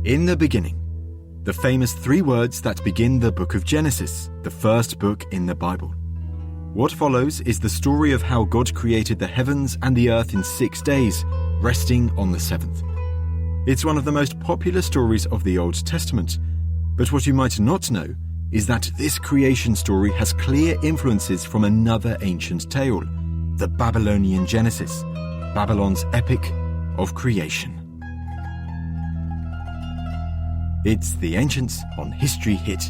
In the beginning, the famous 3 words that begin the book of Genesis, the first book in the Bible. What follows is the story of how God created the heavens and the earth in 6 days, resting on the 7th. It's one of the most popular stories of the Old Testament, but what you might not know is that this creation story has clear influences from another ancient tale, the Babylonian Genesis, Babylon's epic of creation. It's The Ancients on History Hit.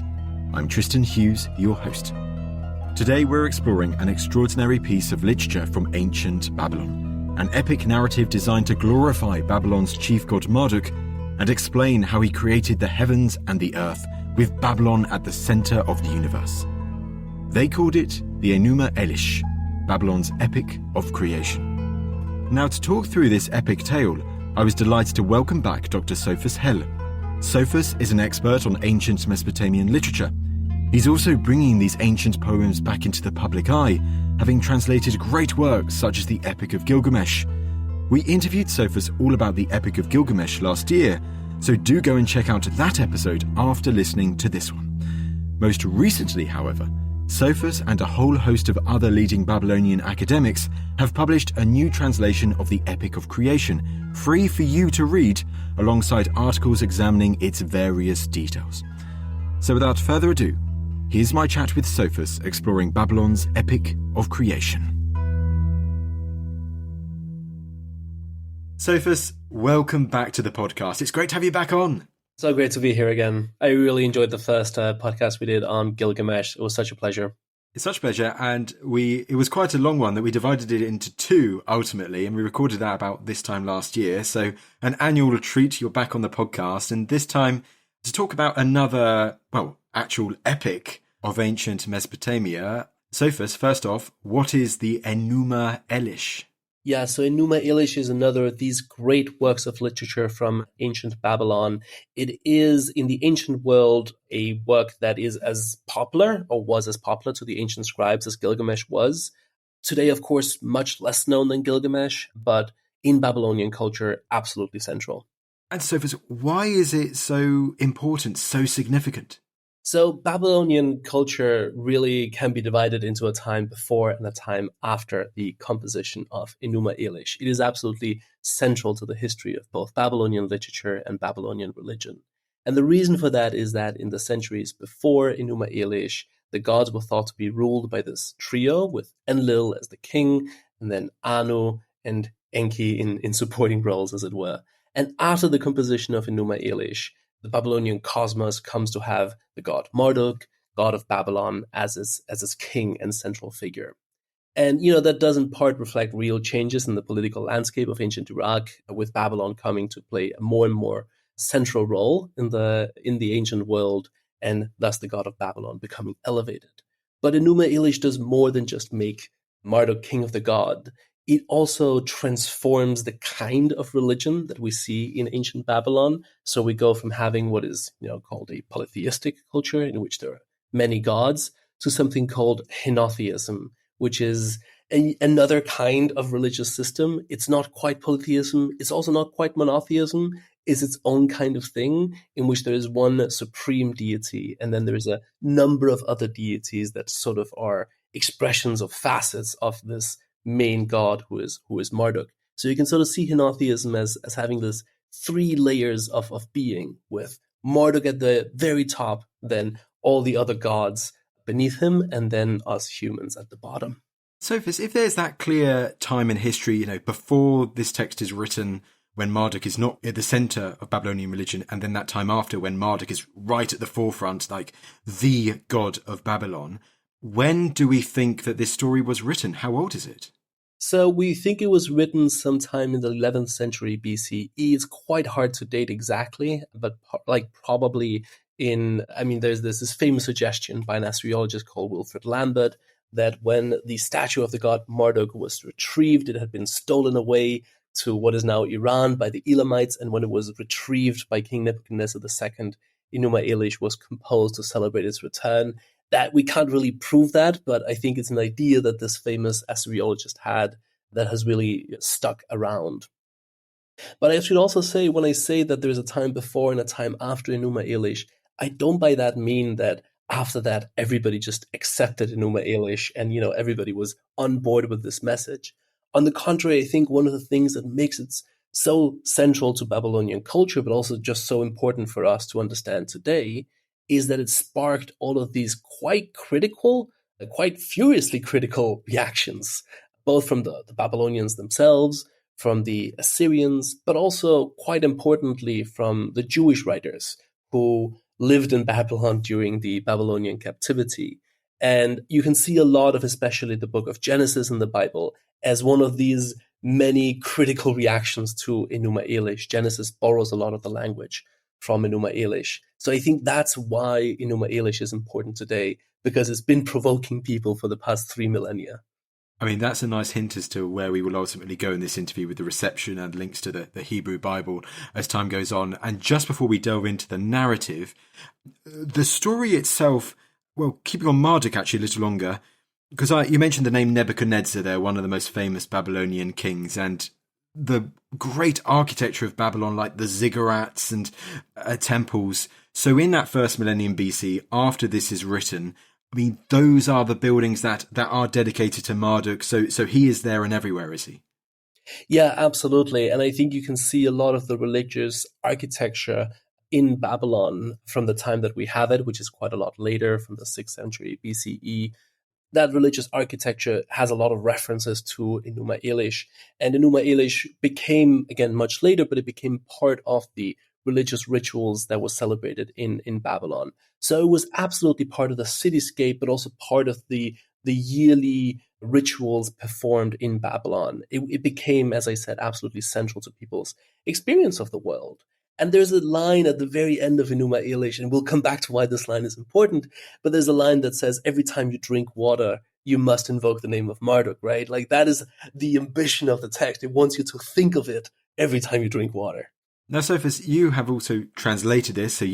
I'm Tristan Hughes, your host. Today we're exploring an extraordinary piece of literature from ancient Babylon, an epic narrative designed to glorify Babylon's chief god Marduk and explain how he created the heavens and the earth with Babylon at the center of the universe. They called it the Enuma Elish, Babylon's epic of creation. Now, to talk through this epic tale, I was delighted to welcome back Dr. Sophus Hell. Sophus is an expert on ancient Mesopotamian literature. He's also bringing these ancient poems back into the public eye, having translated great works such as the Epic of Gilgamesh. We interviewed Sophus all about the Epic of Gilgamesh last year, so do go and check out that episode after listening to this one. Most recently, however, Sophus and a whole host of other leading Babylonian academics have published a new translation of the Epic of Creation, free for you to read, alongside articles examining its various details. So without further ado, here's my chat with Sophus exploring Babylon's Epic of Creation. Sophus, welcome back to the podcast. It's great to have you back on. So great to be here again. I really enjoyed the first podcast we did on Gilgamesh. It was such a pleasure. It's such a pleasure, and it was quite a long one that we divided it into 2 ultimately, and we recorded that about this time last year. So an annual treat, you're back on the podcast, and this time to talk about another, actual epic of ancient Mesopotamia. Sophus, first off, what is the Enuma Elish? Yeah, so Enuma Elish is another of these great works of literature from ancient Babylon. It is, in the ancient world, a work that is as popular, or was as popular to the ancient scribes as Gilgamesh was. Today, of course, much less known than Gilgamesh, but in Babylonian culture, absolutely central. And Sophus, why is it so important, so significant? So Babylonian culture really can be divided into a time before and a time after the composition of Enuma Elish. It is absolutely central to the history of both Babylonian literature and Babylonian religion. And the reason for that is that in the centuries before Enuma Elish, the gods were thought to be ruled by this trio with Enlil as the king, and then Anu and Enki in supporting roles, as it were. And after the composition of Enuma Elish, the Babylonian cosmos comes to have the god Marduk, god of Babylon, as its king and central figure. And, that does in part reflect real changes in the political landscape of ancient Iraq, with Babylon coming to play a more and more central role in the ancient world, and thus the god of Babylon becoming elevated. But Enuma Elish does more than just make Marduk king of the god. It also transforms the kind of religion that we see in ancient Babylon. So we go from having what is called a polytheistic culture, in which there are many gods, to something called henotheism, which is another kind of religious system. It's not quite polytheism. It's also not quite monotheism. It's its own kind of thing, in which there is one supreme deity, and then there's a number of other deities that sort of are expressions of facets of this main god who is Marduk. So you can sort of see henotheism as having this 3 layers of being, with Marduk at the very top, then all the other gods beneath him, and then us humans at the bottom. Sophus, if there's that clear time in history, before this text is written, when Marduk is not at the center of Babylonian religion, and then that time after when Marduk is right at the forefront, like the god of Babylon, when do we think that this story was written? How old is it? So we think it was written sometime in the 11th century BCE. It's quite hard to date exactly, but probably there's this famous suggestion by an Assyriologist called Wilfrid Lambert that when the statue of the god Marduk was retrieved, it had been stolen away to what is now Iran by the Elamites, and when it was retrieved by King Nebuchadnezzar II, Enuma Elish was composed to celebrate its return. That we can't really prove that, but I think it's an idea that this famous Assyriologist had that has really stuck around. But I should also say, when I say that there's a time before and a time after Enuma Elish, I don't by that mean that after that everybody just accepted Enuma Elish and everybody was on board with this message. On the contrary, I think one of the things that makes it so central to Babylonian culture, but also just so important for us to understand today, is that it sparked all of these quite critical, quite furiously critical reactions, both from the Babylonians themselves, from the Assyrians, but also, quite importantly, from the Jewish writers who lived in Babylon during the Babylonian captivity. And you can see a lot of, especially the book of Genesis in the Bible, as one of these many critical reactions to Enuma Elish. Genesis borrows a lot of the language from Enuma Elish. So I think that's why Enuma Elish is important today, because it's been provoking people for the past 3 millennia. I mean, that's a nice hint as to where we will ultimately go in this interview with the reception and links to the Hebrew Bible as time goes on. And just before we delve into the narrative, the story itself, well, keeping on Marduk actually a little longer, because you mentioned the name Nebuchadnezzar there, one of the most famous Babylonian kings, and the great architecture of Babylon, like the ziggurats and temples. So in that first millennium BC, after this is written, I mean, those are the buildings that are dedicated to Marduk. So he is there and everywhere, is he? Yeah, absolutely. And I think you can see a lot of the religious architecture in Babylon from the time that we have it, which is quite a lot later, from the 6th century BCE. That religious architecture has a lot of references to Enuma Elish. And Enuma Elish became, again, much later, but it became part of the religious rituals that were celebrated in Babylon. So it was absolutely part of the cityscape, but also part of the yearly rituals performed in Babylon. It became, as I said, absolutely central to people's experience of the world. And there's a line at the very end of Enuma Elish, and we'll come back to why this line is important, but there's a line that says, every time you drink water, you must invoke the name of Marduk, right? Like, that is the ambition of the text. It wants you to think of it every time you drink water. Now, Sophus, you have also translated this, so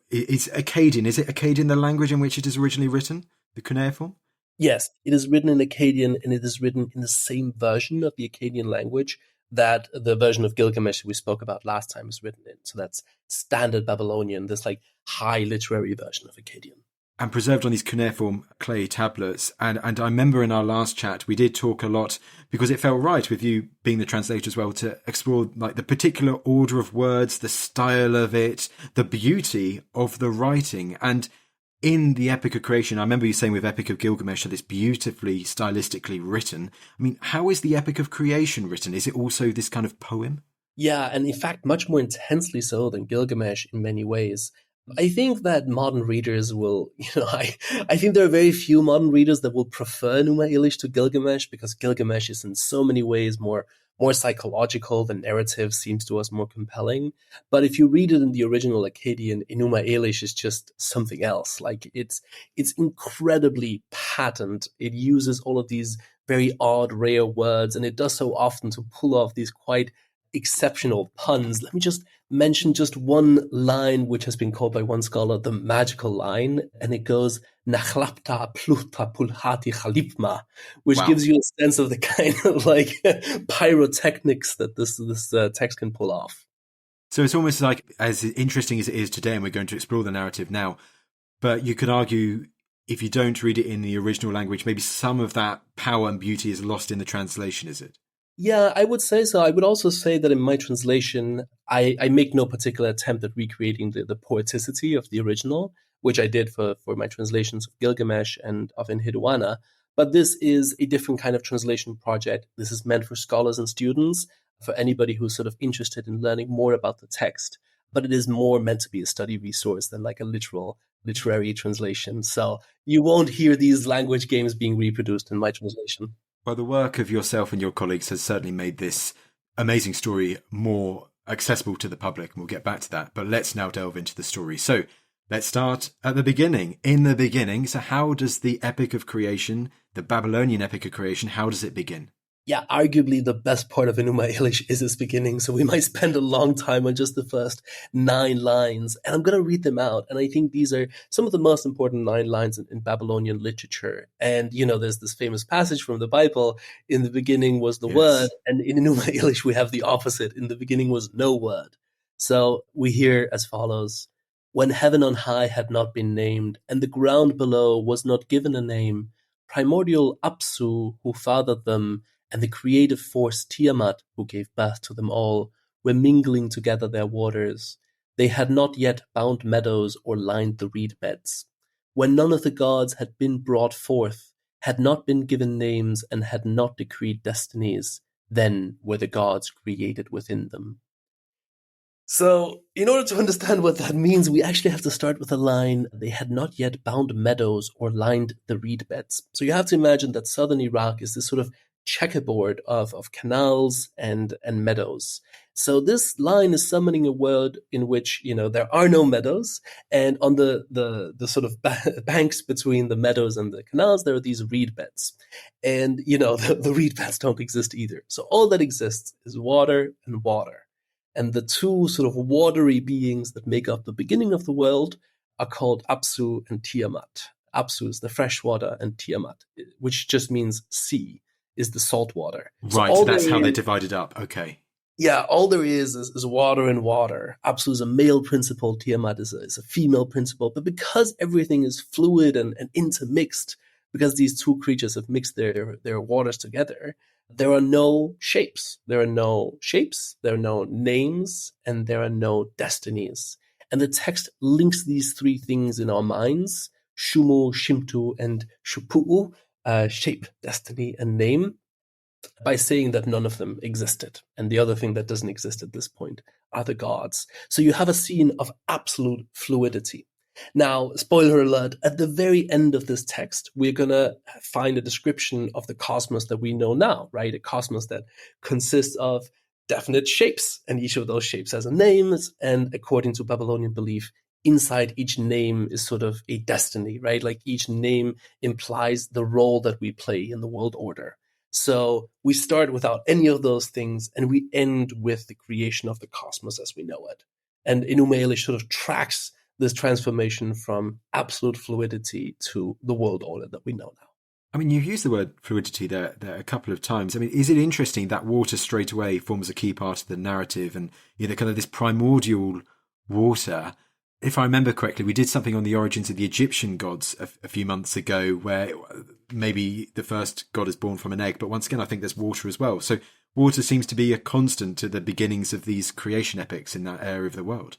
it's Akkadian. Is it Akkadian, the language in which it is originally written, the cuneiform? Yes, it is written in Akkadian, and it is written in the same version of the Akkadian language that the version of Gilgamesh we spoke about last time is written in. So that's standard Babylonian, this like high literary version of Akkadian. And preserved on these cuneiform clay tablets. And I remember in our last chat, we did talk a lot, because it felt right with you being the translator as well, to explore like the particular order of words, the style of it, the beauty of the writing. And in the Epic of Creation, I remember you saying with Epic of Gilgamesh that it's beautifully stylistically written. I mean, how is the Epic of Creation written? Is it also this kind of poem? Yeah, and in fact, much more intensely so than Gilgamesh in many ways. I think that modern readers will, I think there are very few modern readers that will prefer Enuma Elish to Gilgamesh, because Gilgamesh is in so many ways more psychological. The narrative seems to us more compelling. But if you read it in the original Akkadian, Enuma Elish is just something else. Like, it's incredibly patent. It uses all of these very odd, rare words, and it does so often to pull off these quite exceptional puns. Let me just mention just one line which has been called by one scholar the magical line, and it goes Nachlapta Pluta Pulhati Khalipma, which Wow. gives you a sense of the kind of like pyrotechnics that this text can pull off. So it's almost like, as interesting as it is today, and we're going to explore the narrative now, but you could argue, if you don't read it in the original language, maybe some of that power and beauty is lost in the translation, is it? Yeah, I would say so. I would also say that in my translation, I make no particular attempt at recreating the poeticity of the original, which I did for my translations of Gilgamesh and of Enheduanna. But this is a different kind of translation project. This is meant for scholars and students, for anybody who's sort of interested in learning more about the text. But it is more meant to be a study resource than like a literary translation. So you won't hear these language games being reproduced in my translation. Well, the work of yourself and your colleagues has certainly made this amazing story more accessible to the public, and we'll get back to that. But let's now delve into the story. So let's start at the beginning. In the beginning, so how does the Epic of Creation, the Babylonian Epic of Creation, how does it begin? Yeah, arguably the best part of Enuma Elish is its beginning, so we might spend a long time on just the first 9 lines. And I'm going to read them out. And I think these are some of the most important 9 lines in Babylonian literature. And, there's this famous passage from the Bible, in the beginning was the word, Yes. and in Enuma Elish we have the opposite. In the beginning was no word. So we hear as follows: When heaven on high had not been named, and the ground below was not given a name, primordial Apsu, who fathered them, and the creative force Tiamat, who gave birth to them all, were mingling together their waters. They had not yet bound meadows or lined the reed beds. When none of the gods had been brought forth, had not been given names, and had not decreed destinies, then were the gods created within them. So, in order to understand what that means, we actually have to start with a line: they had not yet bound meadows or lined the reed beds. So you have to imagine that southern Iraq is this sort of checkerboard of canals and meadows. So this line is summoning a world in which, there are no meadows, and on the sort of banks between the meadows and the canals, there are these reed beds. And, the reed beds don't exist either. So all that exists is water and water. And the two sort of watery beings that make up the beginning of the world are called Apsu and Tiamat. Apsu is the fresh water, and Tiamat, which just means sea, is the salt water. Right, so that's how they're divided up. Okay. Yeah, all there is water and water. Apsu is a male principle, Tiamat is a female principle. But because everything is fluid and intermixed, because these two creatures have mixed their waters together, there are no shapes. There are no shapes, there are no names, and there are no destinies. And the text links these three things in our minds: Shumu, Shimtu, and Shupu'u, shape, destiny, and name, by saying that none of them existed. And the other thing that doesn't exist at this point are the gods. So you have a scene of absolute fluidity. Now, spoiler alert, at the very end of this text, we're going to find a description of the cosmos that we know now, right? A cosmos that consists of definite shapes, and each of those shapes has a name. And according to Babylonian belief, inside each name is sort of a destiny, right? Like each name implies the role that we play in the world order. So we start without any of those things, and we end with the creation of the cosmos as we know it. And Enuma Elish sort of tracks this transformation from absolute fluidity to the world order that we know now. I mean, you've used the word fluidity there a couple of times. I mean, is it interesting that water straight away forms a key part of the narrative, and kind of this primordial water? If I remember correctly, we did something on the origins of the Egyptian gods a few months ago, where maybe the first god is born from an egg, but once again, I think there's water as well. So water seems to be a constant to the beginnings of these creation epics in that area of the world.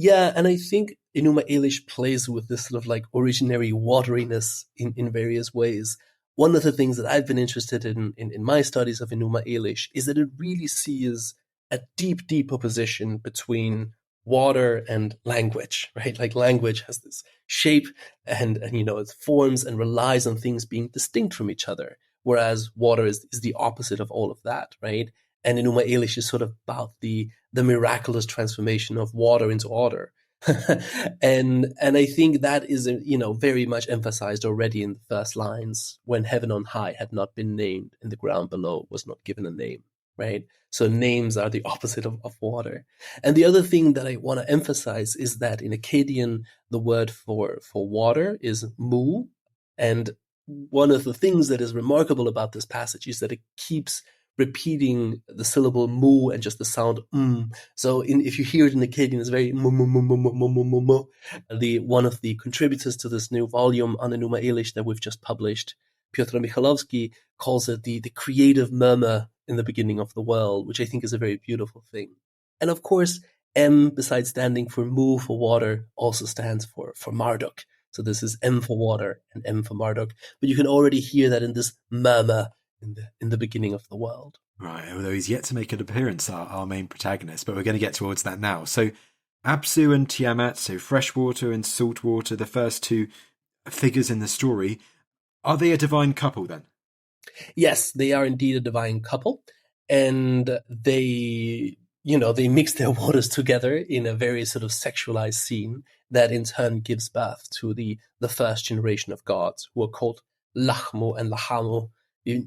Yeah, and I think Enuma Elish plays with this sort of like originary wateriness in various ways. One of the things that I've been interested in my studies of Enuma Elish is that it really sees a deep opposition between water and language, right? Like language has this shape and it forms and relies on things being distinct from each other, whereas water is the opposite of all of that, right? And Enuma Elish is sort of about the miraculous transformation of water into order. and I think that is very much emphasized already in the first lines: when heaven on high had not been named, and the ground below was not given a name, right? So names are the opposite of water. And the other thing that I want to emphasize is that in Akkadian, the word for water is mu. And one of the things that is remarkable about this passage is that it keeps repeating the syllable mu and just the sound So if you hear it in Akkadian, it's very mu mu mu mu mu mu mu mu. One of the contributors to this new volume on Enuma Elish that we've just published, Piotr Michalovsky, calls it the creative murmur in the beginning of the world, which I think is a very beautiful thing. And of course, M, besides standing for mu, for water, also stands for Marduk. So this is M for water and M for Marduk. But you can already hear that in this murmur in the beginning of the world. Right, although he's yet to make an appearance, our main protagonist, but we're going to get towards that now. So Apsu and Tiamat, so freshwater and saltwater, the first two figures in the story, are they a divine couple then? Yes, they are indeed a divine couple, and they mix their waters together in a very sort of sexualized scene that in turn gives birth to the first generation of gods, who are called Lachmu and Lahamu.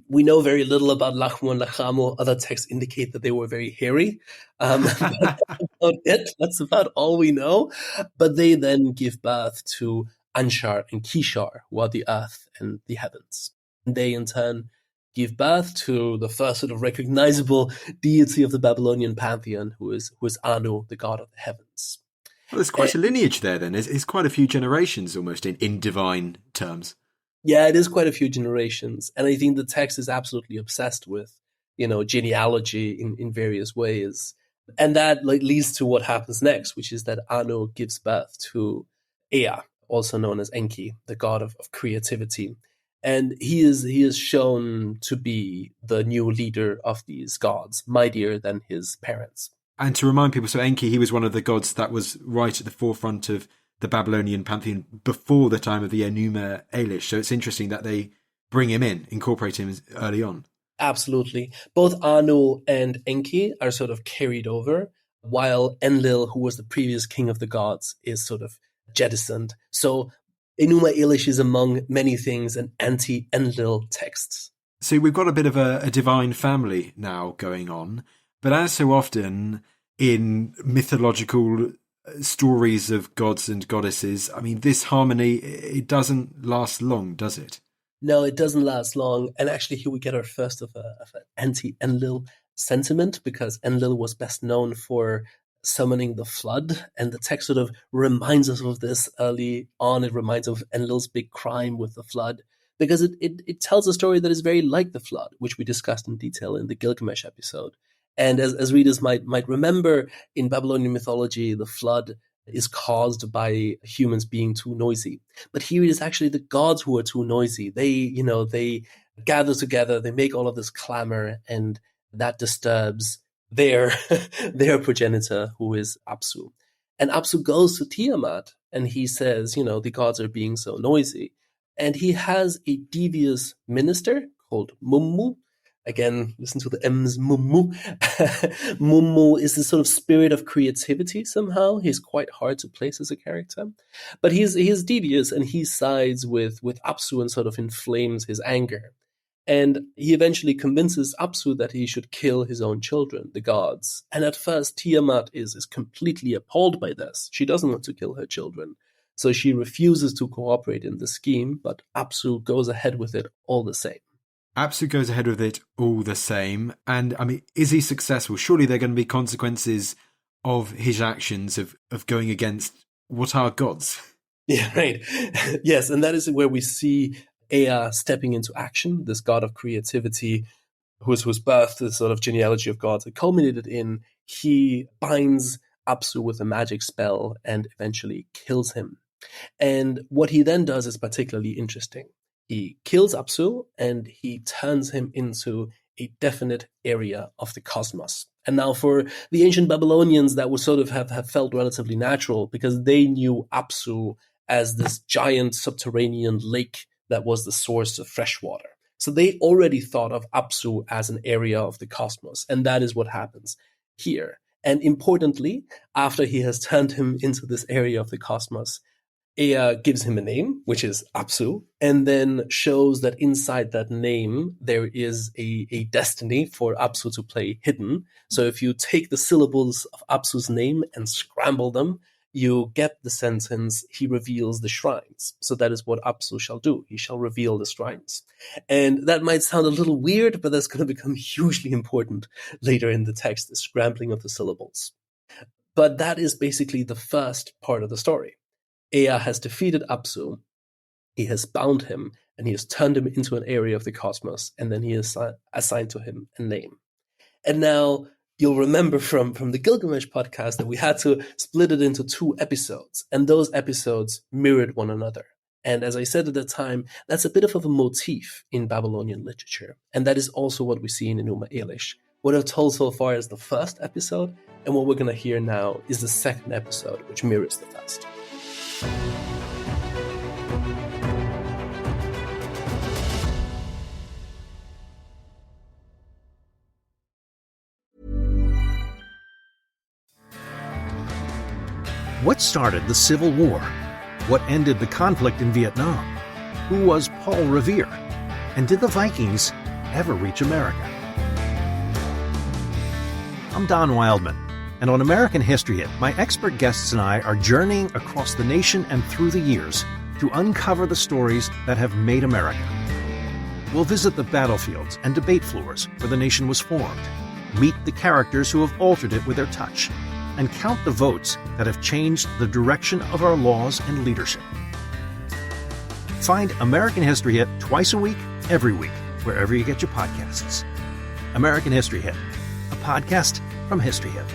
We know very little about Lachmu and Lachamu. Other texts indicate that they were very hairy. That's about it. That's about all we know. But they then give birth to Anshar and Kishar, who are the earth and the heavens. And they in turn give birth to the first sort of recognizable deity of the Babylonian pantheon, who is Anu, the god of the heavens. Well, there's quite a lineage there then. It's quite a few generations almost in divine terms. Yeah, it is quite a few generations. And I think the text is absolutely obsessed with, genealogy in various ways. And that leads to what happens next, which is that Anu gives birth to Ea, also known as Enki, the god of creativity. And he is shown to be the new leader of these gods, mightier than his parents. And to remind people, so Enki, he was one of the gods that was right at the forefront of the Babylonian pantheon before the time of the Enuma Elish. So it's interesting that they bring him in, incorporate him early on. Absolutely. Both Anu and Enki are sort of carried over, while Enlil, who was the previous king of the gods, is sort of jettisoned. So Enuma Elish is among many things an anti-Enlil text. So we've got a bit of a divine family now going on. But as so often in mythological stories of gods and goddesses, I mean, this harmony, it doesn't last long, does it? No, it doesn't last long. And actually, here we get our first of an anti-Enlil sentiment, because Enlil was best known for summoning the flood. And the text sort of reminds us of this early on. It reminds us of Enlil's big crime with the flood, because it tells a story that is very like the flood, which we discussed in detail in the Gilgamesh episode. And as readers might remember, in Babylonian mythology, the flood is caused by humans being too noisy. But here it is actually the gods who are too noisy. They gather together, they make all of this clamor, and that disturbs their progenitor, who is Apsu. And Apsu goes to Tiamat, and he says, the gods are being so noisy. And he has a devious minister called Mummu. Again, listen to the M's, Mummu. Mummu is the sort of spirit of creativity somehow. He's quite hard to place as a character. But he's devious, and he sides with Apsu and sort of inflames his anger. And he eventually convinces Apsu that he should kill his own children, the gods. And at first, Tiamat is completely appalled by this. She doesn't want to kill her children. So she refuses to cooperate in the scheme, but Apsu goes ahead with it all the same. Apsu goes ahead with it all the same. And, I mean, is he successful? Surely there are going to be consequences of his actions of going against what are gods. Yeah, right. Yes, and that is where we see Ea stepping into action, this god of creativity, whose birth, the sort of genealogy of gods, it culminated in he binds Apsu with a magic spell and eventually kills him. And what he then does is particularly interesting. He kills Apsu and he turns him into a definite area of the cosmos. And now for the ancient Babylonians, that would sort of have felt relatively natural, because they knew Apsu as this giant subterranean lake that was the source of fresh water. So they already thought of Apsu as an area of the cosmos. And that is what happens here. And importantly, after he has turned him into this area of the cosmos, Ea gives him a name, which is Apsu, and then shows that inside that name there is a destiny for Apsu to play hidden. So if you take the syllables of Apsu's name and scramble them, you get the sentence, he reveals the shrines. So that is what Apsu shall do. He shall reveal the shrines. And that might sound a little weird, but that's going to become hugely important later in the text, the scrambling of the syllables. But that is basically the first part of the story. Ea has defeated Apsu, he has bound him, and he has turned him into an area of the cosmos, and then he has assigned to him a name. And now you'll remember from the Gilgamesh podcast that we had to split it into 2 episodes, and those episodes mirrored one another. And as I said at the time, that's a bit of a motif in Babylonian literature, and that is also what we see in Enuma Elish. What I've told so far is the first episode, and what we're going to hear now is the second episode, which mirrors the first. What started the Civil War? What ended the conflict in Vietnam? Who was Paul Revere? And did the Vikings ever reach America. I'm Don Wildman, and on American History Hit, my expert guests and I are journeying across the nation and through the years to uncover the stories that have made America. We'll visit the battlefields and debate floors where the nation was formed, meet the characters who have altered it with their touch, and count the votes that have changed the direction of our laws and leadership. Find American History Hit twice a week, every week, wherever you get your podcasts. American History Hit, a podcast from History Hit.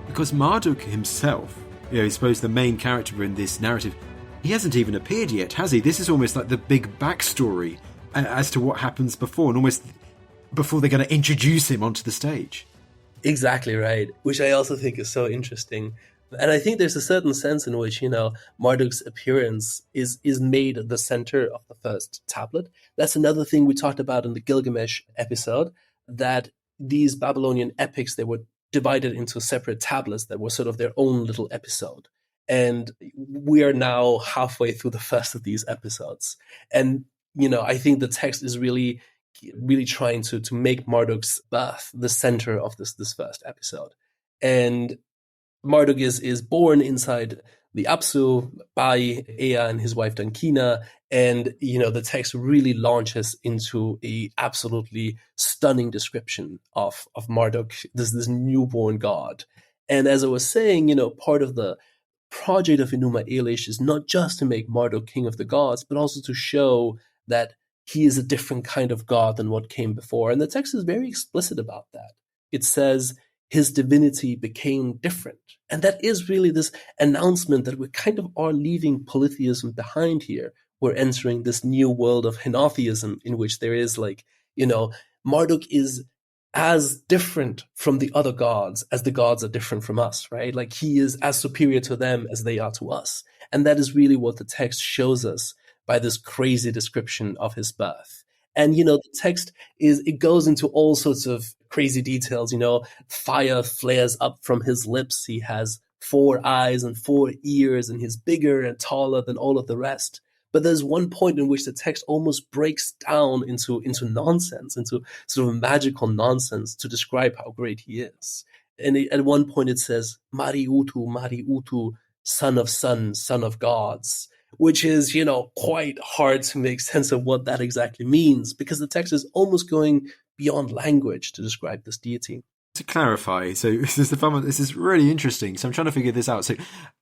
Because Marduk himself, I suppose the main character in this narrative, he hasn't even appeared yet, has he? This is almost like the big backstory as to what happens before, and almost before they're going to introduce him onto the stage. Exactly right, which I also think is so interesting. And I think there's a certain sense in which, Marduk's appearance is made the center of the first tablet. That's another thing we talked about in the Gilgamesh episode, that these Babylonian epics, they were divided into separate tablets that were sort of their own little episode. And we are now halfway through the first of these episodes. And, I think the text is really trying to make Marduk's birth the center of this first episode. And Marduk is born inside the Apsu by Ea and his wife Dankina, and the text really launches into a absolutely stunning description of Marduk, this newborn god. And as I was saying, part of the project of Enuma Elish is not just to make Marduk king of the gods, but also to show that he is a different kind of god than what came before. And the text is very explicit about that. It says his divinity became different. And that is really this announcement that we kind of are leaving polytheism behind here. We're entering this new world of henotheism in which there is Marduk is as different from the other gods as the gods are different from us, right? Like he is as superior to them as they are to us. And that is really what the text shows us by this crazy description of his birth. And, the text it goes into all sorts of crazy details. Fire flares up from his lips. He has 4 eyes and 4 ears, and he's bigger and taller than all of the rest. But there's one point in which the text almost breaks down into nonsense, into sort of magical nonsense to describe how great he is. And at one point it says, Mari Utu, son of sons, son of gods, which is, quite hard to make sense of what that exactly means, because the text is almost going beyond language to describe this deity. To clarify, so this is really interesting. So I'm trying to figure this out. So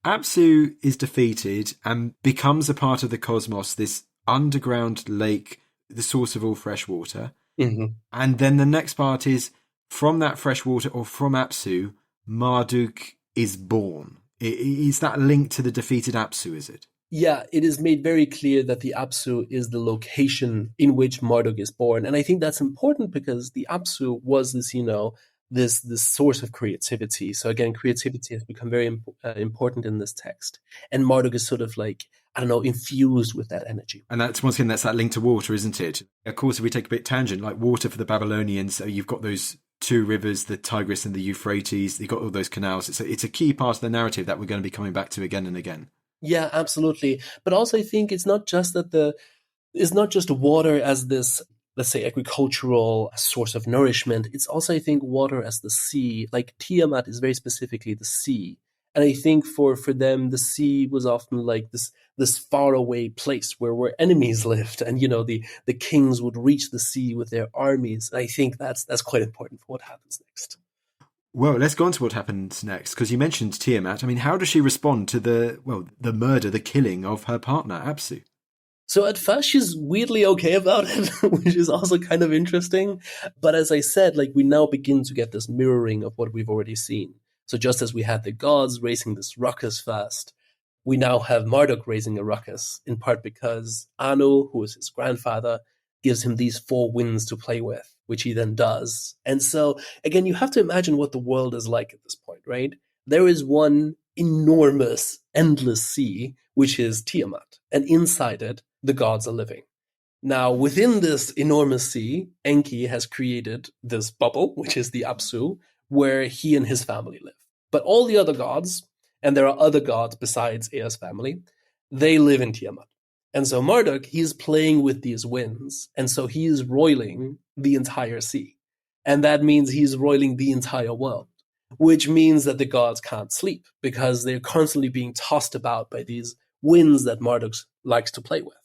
Apsu is defeated and becomes a part of the cosmos, this underground lake, the source of all fresh water. Mm-hmm. And then the next part is from that fresh water, or from Apsu, Marduk is born. Is that linked to the defeated Apsu, is it? Yeah, it is made very clear that the Apsu is the location in which Marduk is born. And I think that's important because the Apsu was this, this source of creativity. So again, creativity has become very important in this text. And Marduk is sort of infused with that energy. And that's, once again, that's that link to water, isn't it? Of course, if we take a bit tangent, like water for the Babylonians, you've got those 2 rivers, the Tigris and the Euphrates. You've got all those canals. It's a key part of the narrative that we're going to be coming back to again and again. Yeah, absolutely. But also I think it's not just it's not just water as this, let's say, agricultural source of nourishment. It's also, I think, water as the sea. Like Tiamat is very specifically the sea. And I think for them, the sea was often like this faraway place where enemies lived. And, the kings would reach the sea with their armies. And I think that's quite important for what happens next. Well, let's go on to what happens next, because you mentioned Tiamat. I mean, how does she respond to the murder, the killing of her partner, Apsu? So at first she's weirdly okay about it, which is also kind of interesting. But as I said, we now begin to get this mirroring of what we've already seen. So just as we had the gods raising this ruckus first, we now have Marduk raising a ruckus, in part because Anu, who is his grandfather, gives him these 4 winds to play with, which he then does. And so, again, you have to imagine what the world is like at this point, right? There is one enormous, endless sea, which is Tiamat. And inside it, the gods are living. Now, within this enormous sea, Enki has created this bubble, which is the Apsu, where he and his family live. But all the other gods, and there are other gods besides Ea's family, they live in Tiamat. And so Marduk, he's playing with these winds, and so he is roiling the entire sea. And that means he's roiling the entire world, which means that the gods can't sleep because they're constantly being tossed about by these winds that Marduk likes to play with.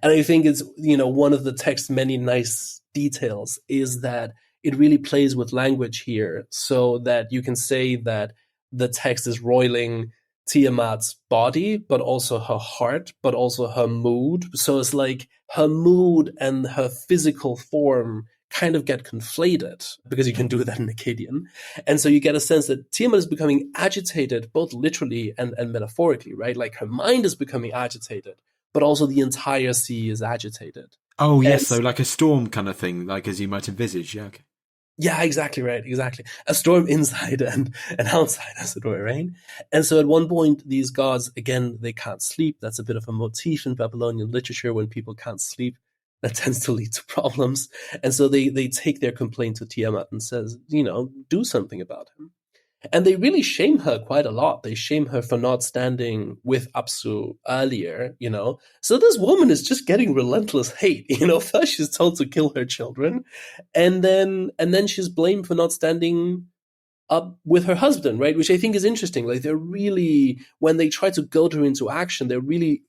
And I think it's, one of the text's many nice details is that it really plays with language here so that you can say that the text is roiling Tiamat's body, but also her heart, but also her mood. So it's like her mood and her physical form kind of get conflated because you can do that in Akkadian. And so you get a sense that Tiamat is becoming agitated, both literally and metaphorically, right? Like her mind is becoming agitated, but also the entire sea is agitated. Oh, yes, so like a storm kind of thing, like as you might envisage, yeah. Okay. Yeah, exactly right, exactly. A storm inside and outside, as it were, right? And so at one point, these gods, again, they can't sleep. That's a bit of a motif in Babylonian literature. When people can't sleep, that tends to lead to problems. And so they take their complaint to Tiamat and says, do something about him. And they really shame her quite a lot. They shame her for not standing with Apsu earlier, So this woman is just getting relentless hate. First she's told to kill her children, and then she's blamed for not standing up with her husband, right? Which I think is interesting. Like they're really, when they try to goad her into action, they're really,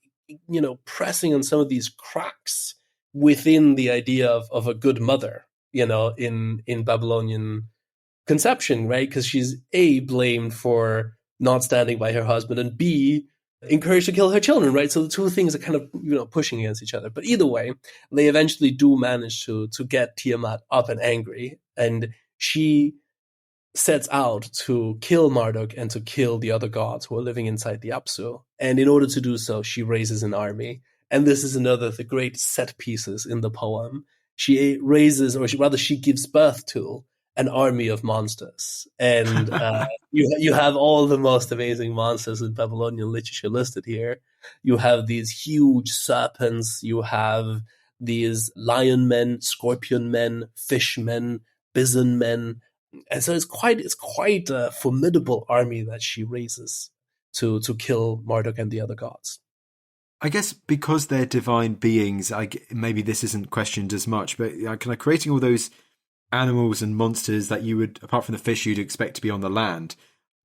pressing on some of these cracks within the idea of a good mother, in Babylonian conception, right? Because she's A, blamed for not standing by her husband, and B, encouraged to kill her children, right? So the two things are kind of, pushing against each other. But either way, they eventually do manage to get Tiamat up and angry, and she sets out to kill Marduk and to kill the other gods who are living inside the Apsu. And in order to do so, she raises an army. And this is another of the great set pieces in the poem. She raises, or she gives birth to an army of monsters. And you have all the most amazing monsters in Babylonian literature listed here. You have these huge serpents. You have these lion men, scorpion men, fish men, bison men. And so it's quite a formidable army that she raises to kill Marduk and the other gods. I guess because they're divine beings, maybe this isn't questioned as much, but kind of creating all those animals and monsters that you would, apart from the fish, you'd expect to be on the land.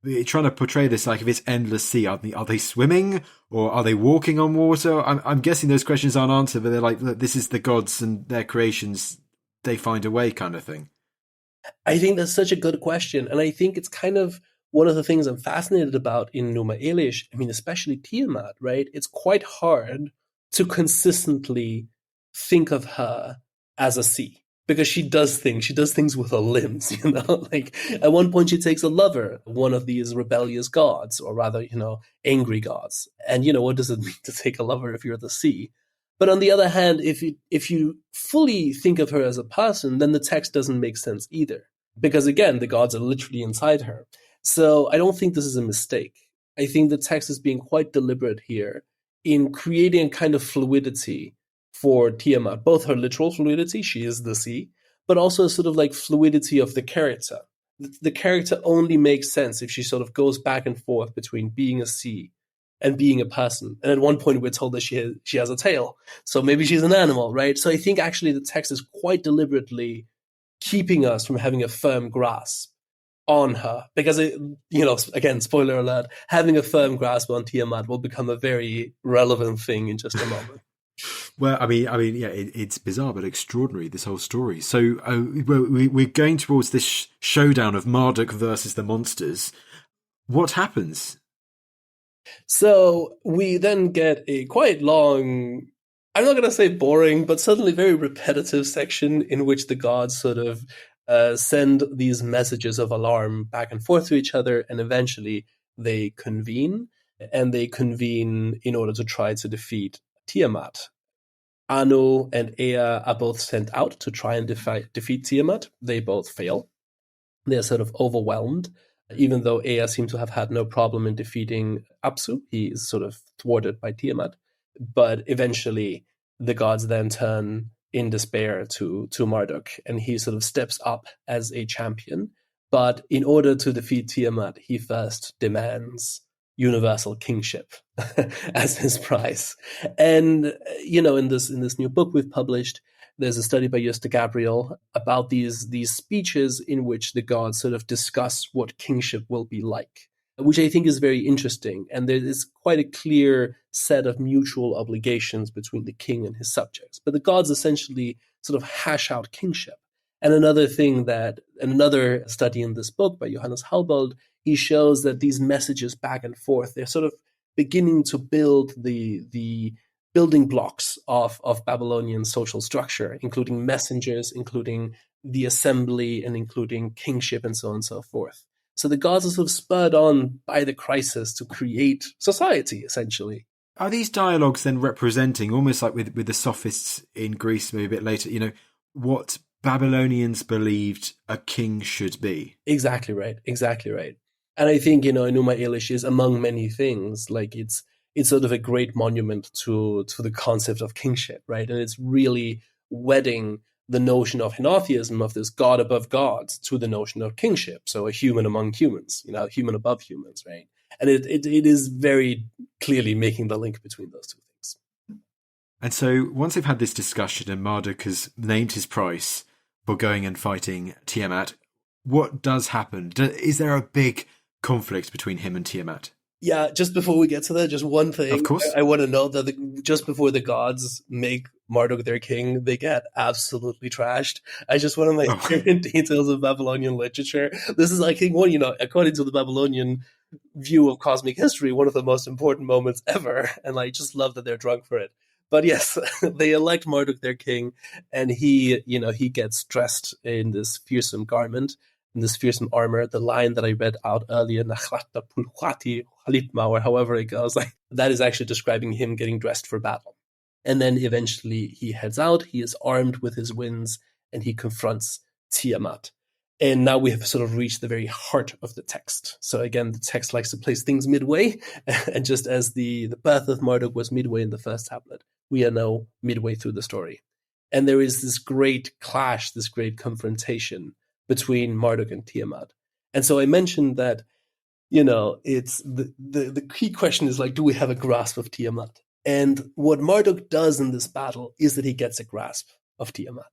You're trying to portray this like if it's endless sea. Are they swimming or are they walking on water? I'm guessing those questions aren't answered, but they're like, look, this is the gods and their creations. They find a way, kind of thing. I think that's such a good question, and I think it's kind of one of the things I'm fascinated about in Enuma Elish. I mean, especially Tiamat, right? It's quite hard to consistently think of her as a sea. Because she does things with her limbs, like at one point she takes a lover, one of these rebellious gods, or rather, angry gods. And what does it mean to take a lover if you're the sea? But on the other hand, if you fully think of her as a person, then the text doesn't make sense either. Because again, the gods are literally inside her. So I don't think this is a mistake. I think the text is being quite deliberate here in creating a kind of fluidity for Tiamat, both her literal fluidity, she is the sea, but also a sort of like fluidity of the character. The character only makes sense if she sort of goes back and forth between being a sea and being a person. And at one point we're told that she has a tail, so maybe she's an animal, right? So I think actually the text is quite deliberately keeping us from having a firm grasp on her, because again, spoiler alert, having a firm grasp on Tiamat will become a very relevant thing in just a moment. Well, I mean, yeah, it's bizarre but extraordinary, this whole story. So we're going towards this showdown of Marduk versus the monsters. What happens? So we then get a quite long, I'm not going to say boring, but certainly very repetitive section in which the gods sort of send these messages of alarm back and forth to each other, and eventually they convene, and they convene in order to try to defeat Tiamat. Anu and Ea are both sent out to try and defeat Tiamat. They both fail. They're sort of overwhelmed. Even though Ea seems to have had no problem in defeating Apsu, he is sort of thwarted by Tiamat. But eventually the gods then turn in despair to Marduk, and he sort of steps up as a champion. But in order to defeat Tiamat, he first demands universal kingship as his prize. And in this new book we've published, there's a study by Josta Gabriel about these speeches in which the gods sort of discuss what kingship will be like, which I think is very interesting. And there is quite a clear set of mutual obligations between the king and his subjects. But the gods essentially sort of hash out kingship. And another study in this book by Johannes Halbold, he shows that these messages back and forth, they're sort of beginning to build the building blocks of Babylonian social structure, including messengers, including the assembly, and including kingship, and so on and so forth. So the gods are sort of spurred on by the crisis to create society, essentially. Are these dialogues then representing, almost like with the sophists in Greece maybe a bit later, what Babylonians believed a king should be? Exactly right. And I think, Enuma Elish is, among many things, like it's sort of a great monument to the concept of kingship, right? And it's really wedding the notion of henotheism, of this God above gods, to the notion of kingship. So a human among humans, human above humans, right? And it is very clearly making the link between those two things. And so once they've had this discussion and Marduk has named his price for going and fighting Tiamat, what does happen? Is there a big conflict between him and Tiamat? Yeah, just before we get to that, just one thing. Of course. I want to note that just before the gods make Marduk their king, they get absolutely trashed. I just one of my favorite details of Babylonian literature. This is, I think, according to the Babylonian view of cosmic history, one of the most important moments ever. And I just love that they're drunk for it. But yes, they elect Marduk their king, and he gets dressed in this fearsome garment, in this fearsome armor. The line that I read out earlier, or however it goes, that is actually describing him getting dressed for battle. And then eventually he heads out, he is armed with his winds, and he confronts Tiamat. And now we have sort of reached the very heart of the text. So again, the text likes to place things midway. And just as the birth of Marduk was midway in the first tablet, we are now midway through the story. And there is this great clash, this great confrontation between Marduk and Tiamat. And so I mentioned that, it's the key question is do we have a grasp of Tiamat? And what Marduk does in this battle is that he gets a grasp of Tiamat.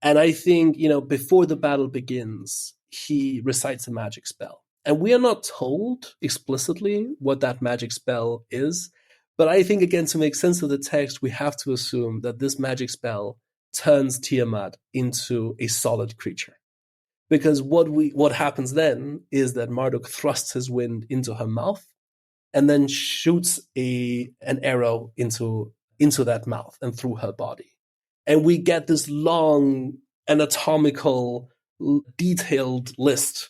And I think, before the battle begins, he recites a magic spell. And we are not told explicitly what that magic spell is. But I think, again, to make sense of the text, we have to assume that this magic spell turns Tiamat into a solid creature. Because what happens then is that Marduk thrusts his wind into her mouth and then shoots an arrow into that mouth and through her body. And we get this long anatomically detailed list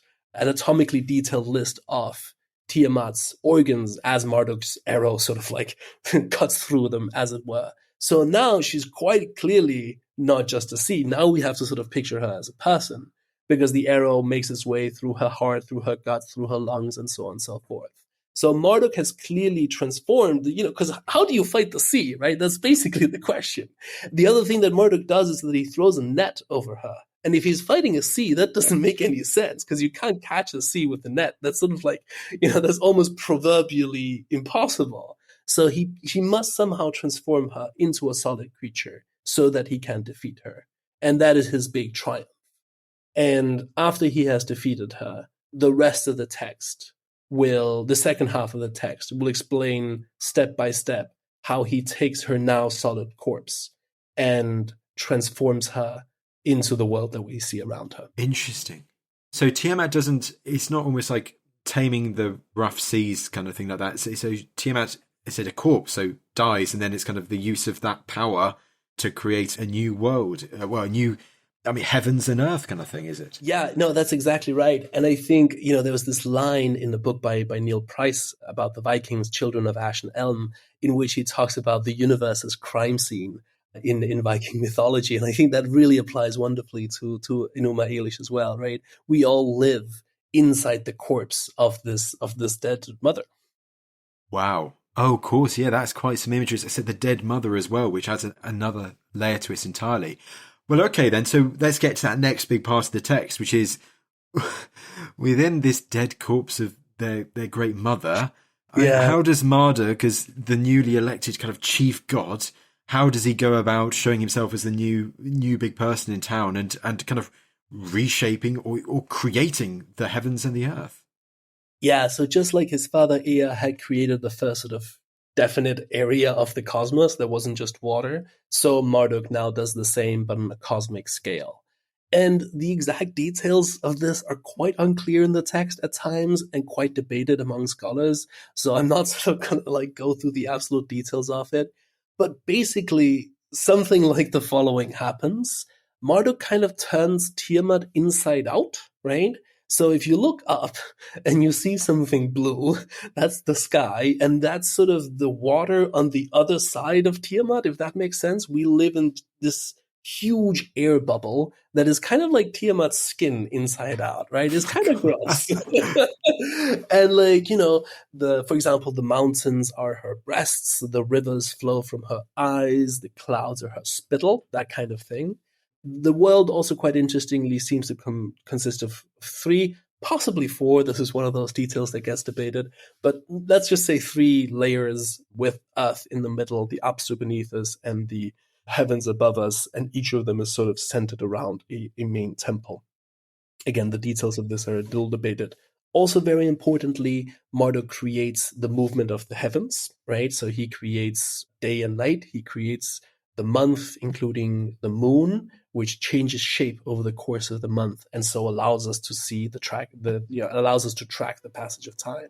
of Tiamat's organs as Marduk's arrow sort of cuts through them, as it were. So now she's quite clearly not just a sea. Now we have to sort of picture her as a person, because the arrow makes its way through her heart, through her gut, through her lungs, and so on and so forth. So Marduk has clearly transformed, because how do you fight the sea, right? That's basically the question. The other thing that Marduk does is that he throws a net over her. And if he's fighting a sea, that doesn't make any sense, because you can't catch a sea with a net. That's sort of that's almost proverbially impossible. So he must somehow transform her into a solid creature so that he can defeat her. And that is his big triumph. And after he has defeated her, the rest of the text the second half of the text will explain step by step how he takes her now solid corpse and transforms her into the world that we see around her. Interesting. So Tiamat it's not almost like taming the rough seas kind of thing like that. So Tiamat is a corpse, so dies, and then it's kind of the use of that power to create a new world, heavens and earth kind of thing, is it? Yeah, no, that's exactly right. And I think, there was this line in the book by Neil Price about the Vikings, Children of Ash and Elm, in which he talks about the universe as crime scene in Viking mythology. And I think that really applies wonderfully to Enuma Elish as well, right? We all live inside the corpse of this dead mother. Wow. Oh, of course, yeah, that's quite some imagery. I said the dead mother as well, which adds another layer to it entirely. Well, okay then, so let's get to that next big part of the text, which is within this dead corpse of their great mother. Yeah. How does Marduk, as the newly elected kind of chief god, how does he go about showing himself as the new big person in town and kind of reshaping or creating the heavens and the earth? Yeah, so just like his father Ea had created the first sort of definite area of the cosmos that wasn't just water, so Marduk now does the same, but on a cosmic scale. And the exact details of this are quite unclear in the text at times and quite debated among scholars. So I'm not sort of going to go through the absolute details of it. But basically, something like the following happens. Marduk kind of turns Tiamat inside out, right? So if you look up and you see something blue, that's the sky, and that's sort of the water on the other side of Tiamat, if that makes sense. We live in this huge air bubble that is kind of like Tiamat's skin inside out, right? It's kind of gross. And for example, the mountains are her breasts, the rivers flow from her eyes, the clouds are her spittle, that kind of thing. The world also quite interestingly seems to consist of 3, possibly 4. This is one of those details that gets debated. But let's just say 3 layers with Earth in the middle, the upper beneath us, and the heavens above us. And each of them is sort of centered around a main temple. Again, the details of this are a little debated. Also, very importantly, Marduk creates the movement of the heavens, right? So he creates day and night. He creates the month, including the moon, which changes shape over the course of the month, and so allows us to see allows us to track the passage of time.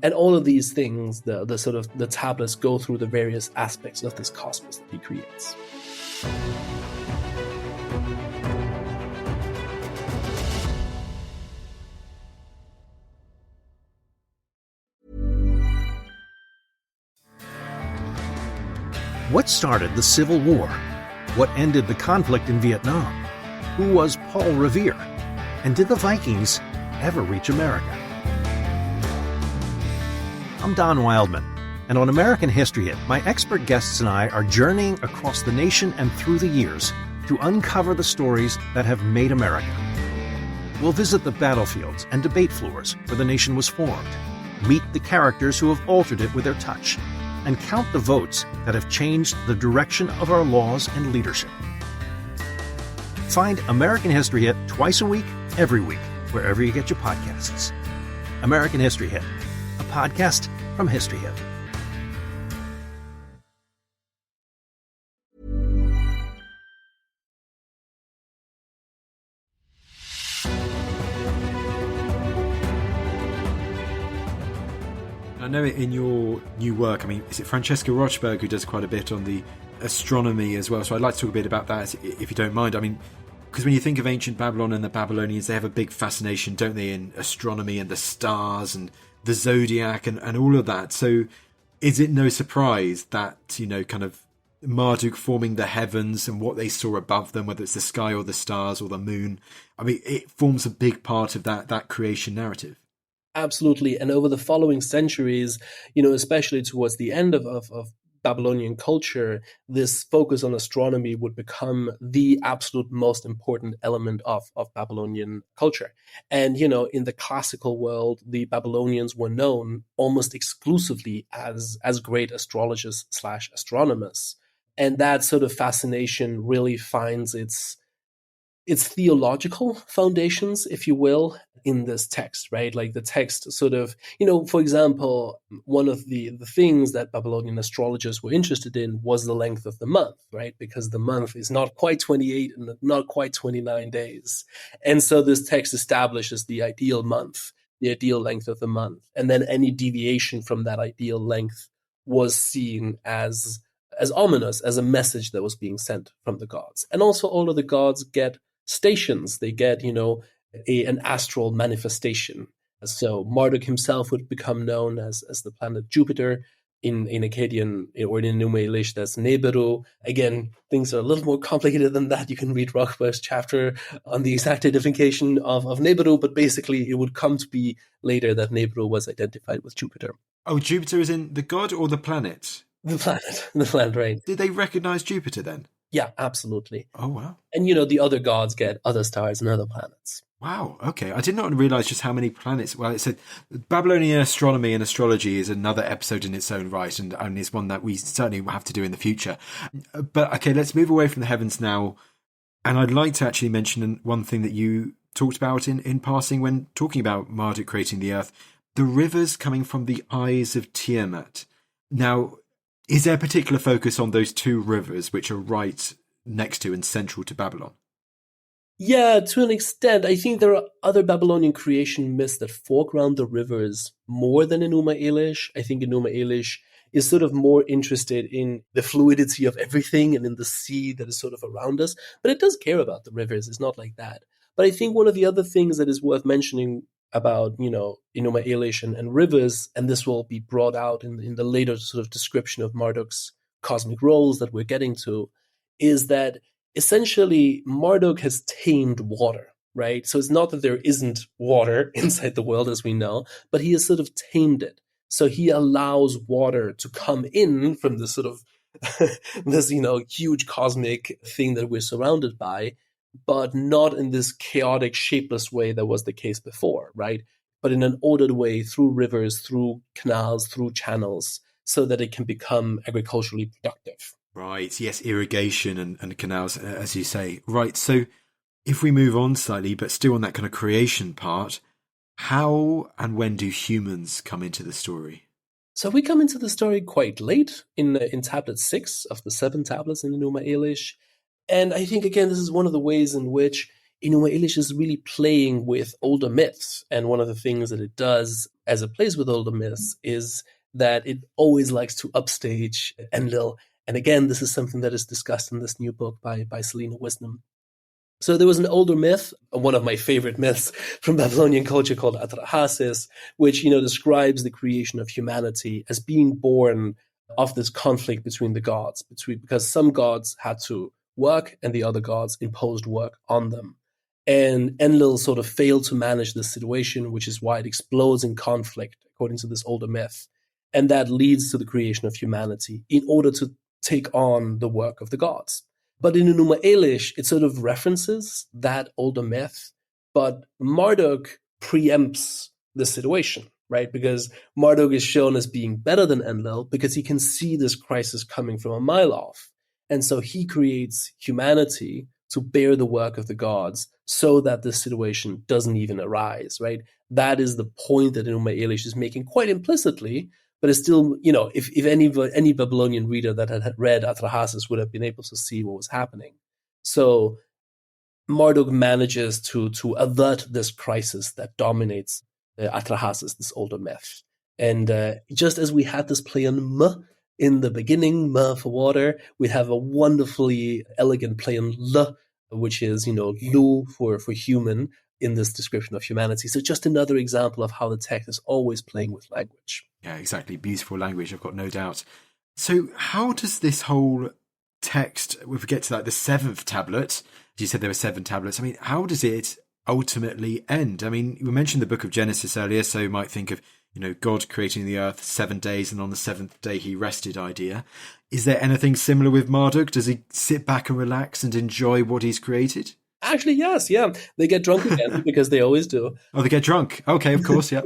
And all of these things, the tablets go through the various aspects of this cosmos that he creates. What started the Civil War? What ended the conflict in Vietnam? Who was Paul Revere? And did the Vikings ever reach America? I'm Don Wildman, and on American History Hit, my expert guests and I are journeying across the nation and through the years to uncover the stories that have made America. We'll visit the battlefields and debate floors where the nation was formed, meet the characters who have altered it with their touch, and count the votes that have changed the direction of our laws and leadership. Find American History Hit twice a week, every week, wherever you get your podcasts. American History Hit, a podcast from History Hit. I know in your new work, is it Francesca Rochberg who does quite a bit on the astronomy as well? So I'd like to talk a bit about that, if you don't mind. Because when you think of ancient Babylon and the Babylonians, they have a big fascination, don't they, in astronomy and the stars and the zodiac and all of that. So is it no surprise that, kind of Marduk forming the heavens and what they saw above them, whether it's the sky or the stars or the moon, it forms a big part of that creation narrative? Absolutely. And over the following centuries, especially towards the end of Babylonian culture, this focus on astronomy would become the absolute most important element of Babylonian culture. And, in the classical world, the Babylonians were known almost exclusively as great astrologers / astronomers. And that sort of fascination really finds its theological foundations, if you will, in this text, right? Like the text sort of, for example, one of the things that Babylonian astrologers were interested in was the length of the month, right? Because the month is not quite 28 and not quite 29 days. And so this text establishes the ideal month, the ideal length of the month. And then any deviation from that ideal length was seen as ominous, as a message that was being sent from the gods. And also all of the gods get stations. They get, an astral manifestation. So Marduk himself would become known as the planet Jupiter. in Akkadian or in Enuma Elish, that's Neberu. Again, things are a little more complicated than that. You can read Rochberg's chapter on the exact identification of Neberu, but basically it would come to be later that Neberu was identified with Jupiter. Oh, Jupiter is in the god or the planet? The planet, right. Did they recognize Jupiter then? Yeah, absolutely. Oh, wow. And, the other gods get other stars and other planets. Wow, okay. I did not realize just how many planets. Well, it said Babylonian astronomy and astrology is another episode in its own right, and is one that we certainly will have to do in the future. But, okay, let's move away from the heavens now. And I'd like to actually mention one thing that you talked about in passing when talking about Marduk creating the earth, the rivers coming from the eyes of Tiamat. Now, is there a particular focus on those two rivers which are right next to and central to Babylon? Yeah, to an extent. I think there are other Babylonian creation myths that foreground the rivers more than Enuma Elish. I think Enuma Elish is sort of more interested in the fluidity of everything and in the sea that is sort of around us. But it does care about the rivers. It's not like that. But I think one of the other things that is worth mentioning about, Enuma Elish and rivers, and this will be brought out in the later sort of description of Marduk's cosmic roles that we're getting to, is that essentially Marduk has tamed water, right? So it's not that there isn't water inside the world as we know, but he has sort of tamed it. So he allows water to come in from this sort of this, huge cosmic thing that we're surrounded by, but not in this chaotic, shapeless way that was the case before, right? But in an ordered way through rivers, through canals, through channels, so that it can become agriculturally productive. Right, yes, irrigation and canals, as you say. Right, so if we move on slightly, but still on that kind of creation part, how and when do humans come into the story? So we come into the story quite late in tablet 6 of the 7 tablets in Enuma Elish. And I think, again, this is one of the ways in which Enuma Elish is really playing with older myths. And one of the things that it does as it plays with older myths is that it always likes to upstage Enlil. And again, this is something that is discussed in this new book by Selena Wisdom. So there was an older myth, one of my favorite myths from Babylonian culture called Atrahasis, which, describes the creation of humanity as being born of this conflict between the gods, because some gods had to work and the other gods imposed work on them. And Enlil sort of failed to manage this situation, which is why it explodes in conflict, according to this older myth. And that leads to the creation of humanity in order to take on the work of the gods. But in Enuma Elish, it sort of references that older myth, but Marduk preempts the situation, right? Because Marduk is shown as being better than Enlil because he can see this crisis coming from a mile off. And so he creates humanity to bear the work of the gods so that this situation doesn't even arise, right? That is the point that Enuma Elish is making quite implicitly, but it's still, if any Babylonian reader that had read Atrahasis would have been able to see what was happening. So Marduk manages to avert this crisis that dominates Atrahasis, this older myth. And just as we had this play on M in the beginning, M for water, we have a wonderfully elegant play on L, which is, Lu for human in this description of humanity. So just another example of how the text is always playing with language. Yeah, exactly. Beautiful language, I've got no doubt. So how does this whole text, if we get to the 7th tablet, as you said there were 7 tablets, how does it ultimately end? You mentioned the book of Genesis earlier, so you might think of, God creating the earth 7 days and on the 7th day he rested idea. Is there anything similar with Marduk? Does he sit back and relax and enjoy what he's created? Actually, yes, yeah. They get drunk again because they always do. Oh, they get drunk. Okay, of course, yeah.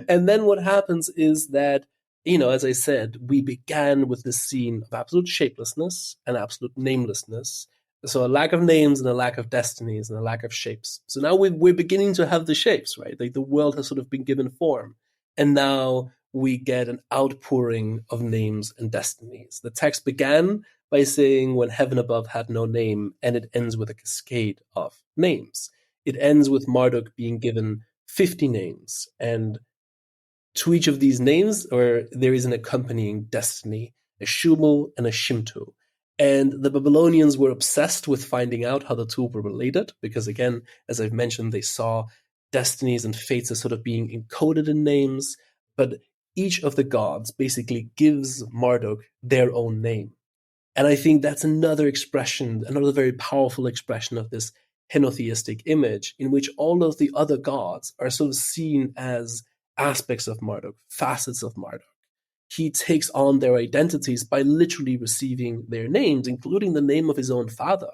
And then what happens is that, as I said, we began with this scene of absolute shapelessness and absolute namelessness. So a lack of names and a lack of destinies and a lack of shapes. So now we're beginning to have the shapes, right? Like the world has sort of been given form. And now we get an outpouring of names and destinies. The text began by saying when heaven above had no name, and it ends with a cascade of names. It ends with Marduk being given 50 names, and to each of these names, there is an accompanying destiny, a Shumu and a Shimtu. And the Babylonians were obsessed with finding out how the two were related, because again, as I've mentioned, they saw destinies and fates as sort of being encoded in names. But each of the gods basically gives Marduk their own name. And I think that's another expression, another very powerful expression of this henotheistic image, in which all of the other gods are sort of seen as aspects of Marduk, facets of Marduk. He takes on their identities by literally receiving their names, including the name of his own father.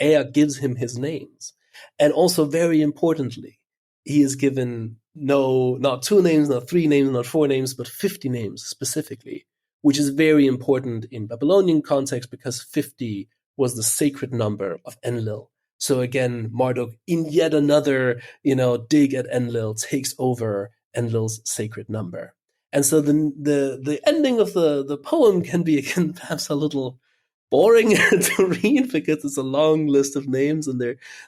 Ea gives him his names. And also, very importantly, he is given not 2 names, not 3 names, not 4 names, but 50 names specifically, which is very important in Babylonian context because 50 was the sacred number of Enlil. So again, Marduk, in yet another, dig at Enlil, takes over Enlil's sacred number. And so the ending of the poem can be, again, perhaps a little boring to read because it's a long list of names and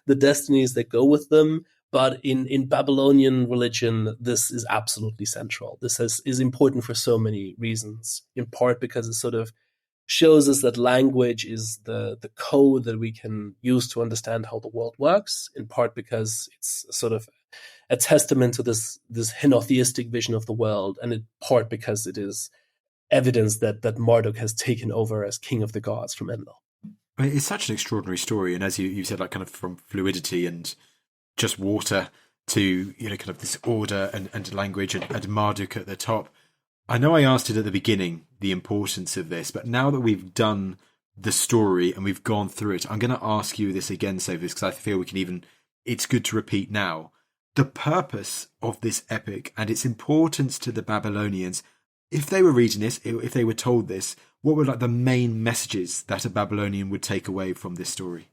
the destinies that go with them. But in Babylonian religion, this is absolutely central. This is important for so many reasons, in part because it sort of shows us that language is the code that we can use to understand how the world works, in part because it's sort of a testament to this henotheistic vision of the world, and in part because it is evidence that Marduk has taken over as king of the gods from Enlil. I mean, it's such an extraordinary story, and as you said, like kind of from fluidity and just water to kind of this order and language and Marduk at the top. I know I asked it at the beginning, the importance of this, but now that we've done the story and we've gone through it, I'm going to ask you this again, Sophus, because I feel it's good to repeat now. The purpose of this epic and its importance to the Babylonians, if they were reading this, if they were told this, what were like the main messages that a Babylonian would take away from this story?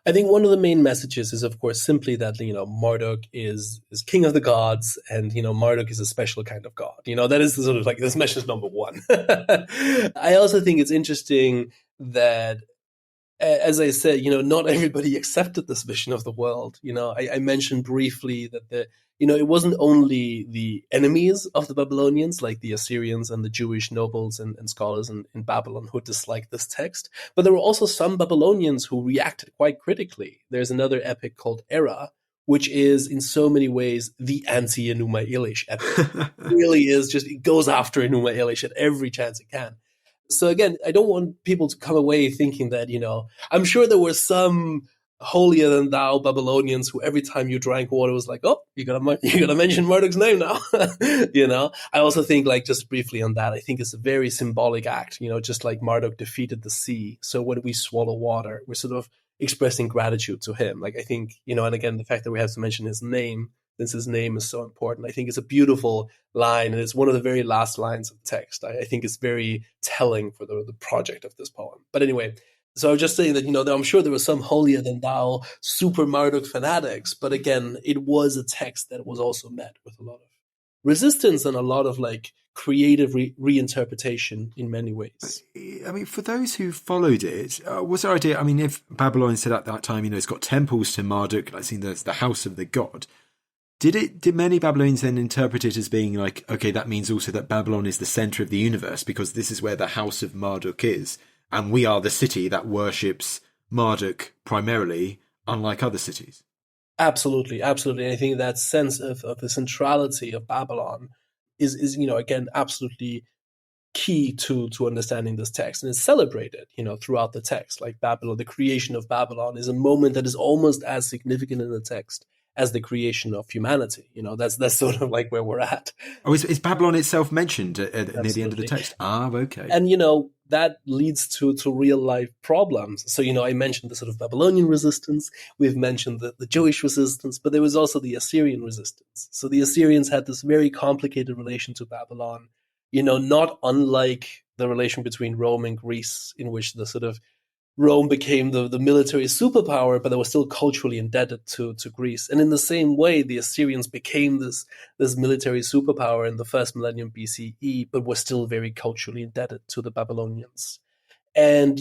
I think one of the main messages is, of course, simply that, Marduk is king of the gods, and, Marduk is a special kind of god. That is the sort of like this message number one. I also think it's interesting that, as I said, not everybody accepted this vision of the world. I mentioned briefly that it wasn't only the enemies of the Babylonians, like the Assyrians and the Jewish nobles and scholars in Babylon who disliked this text, but there were also some Babylonians who reacted quite critically. There's another epic called Era, which is in so many ways the anti-Enuma Elish epic. It really is it goes after Enuma Elish at every chance it can. So again, I don't want people to come away thinking that, I'm sure there were some holier than thou Babylonians who every time you drank water was like, oh, you gotta mention Marduk's name now. I also think, like, just briefly on that, I think it's a very symbolic act, just like Marduk defeated the sea. So when we swallow water, we're sort of expressing gratitude to him. Like, I think, and again, the fact that we have to mention his name, since his name is so important, I think it's a beautiful line, and it's one of the very last lines of the text. I think it's very telling for the project of this poem. But anyway, so I was just saying that, I'm sure there were some holier than thou super Marduk fanatics, but again, it was a text that was also met with a lot of resistance and a lot of like creative reinterpretation in many ways. I mean, for those who followed it, was their idea, I mean, if Babylon said at that time, it's got temples to Marduk, like seeing the house of the god, did many Babylonians then interpret it as being like, okay, that means also that Babylon is the center of the universe because this is where the house of Marduk is, and we are the city that worships Marduk primarily, unlike other cities? Absolutely. I think that sense of the centrality of Babylon is again, absolutely key to understanding this text, and it's celebrated, throughout the text. Like Babylon, the creation of Babylon is a moment that is almost as significant in the text as the creation of humanity. That's sort of like where we're at. Oh, is Babylon itself mentioned near the end of the text? Ah, okay. And, that leads to real life problems. So, I mentioned the sort of Babylonian resistance. We've mentioned the Jewish resistance, but there was also the Assyrian resistance. So the Assyrians had this very complicated relation to Babylon, not unlike the relation between Rome and Greece, in which the sort of Rome became the military superpower, but they were still culturally indebted to Greece. And in the same way, the Assyrians became this military superpower in the first millennium BCE, but were still very culturally indebted to the Babylonians. And,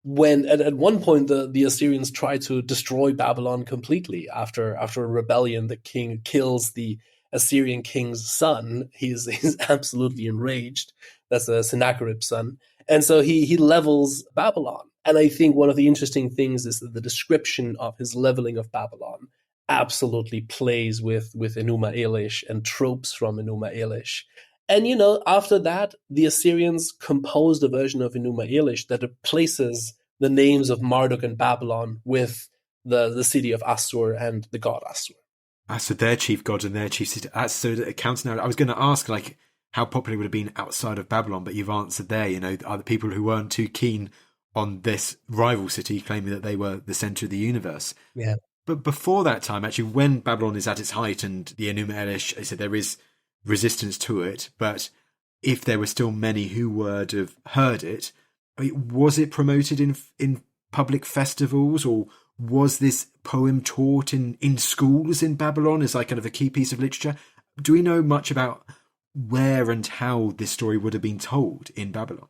when at one point the Assyrians tried to destroy Babylon completely after a rebellion, the king kills the Assyrian king's son. He's absolutely enraged. That's a Sennacherib's son. And so he levels Babylon. And I think one of the interesting things is that the description of his leveling of Babylon absolutely plays with Enuma Elish and tropes from Enuma Elish. And, after that, the Assyrians composed a version of Enuma Elish that replaces the names of Marduk and Babylon with the city of Assur and the god Assur. So their chief god and their chief city. So it counts now. I was going to ask, like, how popular it would have been outside of Babylon, but you've answered there. Are the people who weren't too keen on this rival city, claiming that they were the center of the universe. Yeah. But before that time, actually, when Babylon is at its height and the Enuma Elish, I said there is resistance to it, but if there were still many who would have heard it, was it promoted in public festivals, or was this poem taught in schools in Babylon as like kind of a key piece of literature? Do we know much about where and how this story would have been told in Babylon?